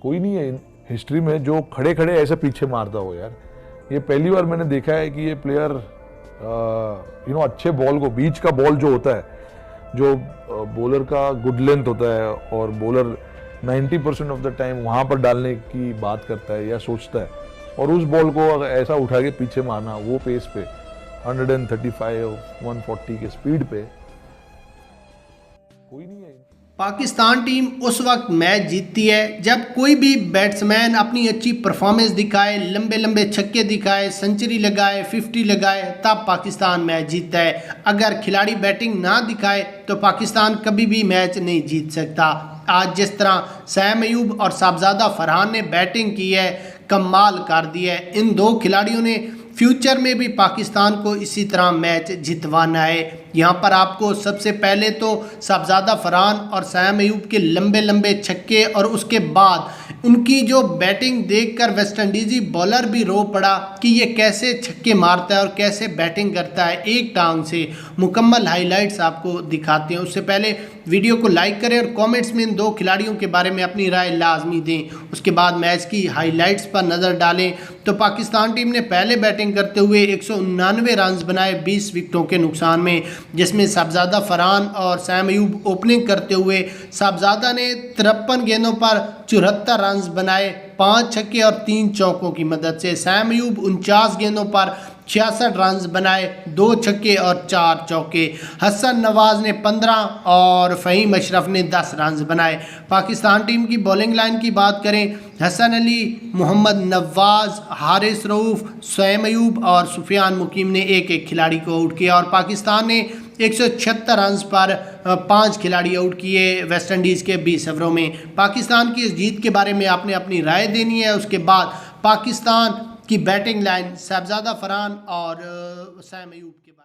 कोई नहीं है हिस्ट्री में जो खड़े खड़े ऐसे पीछे मारता हो यार। ये पहली बार मैंने देखा है कि ये प्लेयर अच्छे बॉल को, बीच का बॉल जो होता है, जो बॉलर का गुड लेंथ होता है और बॉलर 90% ऑफ द टाइम वहाँ पर डालने की बात करता है या सोचता है, और उस बॉल को अगर ऐसा उठा के पीछे मारना वो पेस पे 135 140 के स्पीड पे, कोई नहीं है। पाकिस्तान टीम उस वक्त मैच जीतती है जब कोई भी बैट्समैन अपनी अच्छी परफॉर्मेंस दिखाए, लंबे लंबे छक्के दिखाए, सेंचुरी लगाए, 50 लगाए, तब पाकिस्तान मैच जीतता है। अगर खिलाड़ी बैटिंग ना दिखाए तो पाकिस्तान कभी भी मैच नहीं जीत सकता। आज जिस तरह सैम अयूब और साहबजादा फरहान ने बैटिंग की है, कमाल कर दिया है। इन दो खिलाड़ियों ने फ्यूचर में भी पाकिस्तान को इसी तरह मैच जितवाना है। यहाँ पर आपको सबसे पहले तो साहबजादा फरहान और सैम अयूब के लंबे लंबे छक्के और उसके बाद उनकी जो बैटिंग देखकर वेस्ट इंडीज़ी बॉलर भी रो पड़ा कि ये कैसे छक्के मारता है और कैसे बैटिंग करता है एक टांग से। मुकम्मल हाइलाइट्स आपको दिखाते हैं। उससे पहले वीडियो को लाइक करें और कमेंट्स में इन दो खिलाड़ियों के बारे में अपनी राय लाजमी दें। उसके बाद मैच की हाइलाइट्स पर नज़र डालें तो पाकिस्तान टीम ने पहले बैटिंग करते हुए 199 रन बनाए 20 विकेटों के नुकसान में, जिसमें साहबजादा फरहान और सैम अयूब ओपनिंग करते हुए साहबजादा ने 53 गेंदों पर 74 रन बनाए 5 छक्के और 3 चौकों की मदद से। सैम अयूब 49 गेंदों पर 66 रन बनाए 2 छक्के और 4 चौके। हसन नवाज ने 15 और फ़हीम अशरफ ने 10 रन बनाए। पाकिस्तान टीम की बॉलिंग लाइन की बात करें, हसन अली, मोहम्मद नवाज, हारिस रऊफ़, सैम अयूब और सुफियान मुकीम ने एक एक खिलाड़ी को आउट किया और पाकिस्तान ने 176 रन पर 5 खिलाड़ी आउट किए वेस्ट इंडीज़ के 20 ओवरों में। पाकिस्तान की इस जीत के बारे में आपने अपनी राय देनी है। उसके बाद पाकिस्तान की बैटिंग लाइन साहबजादा फरहान और सैम अयूब के बारे में।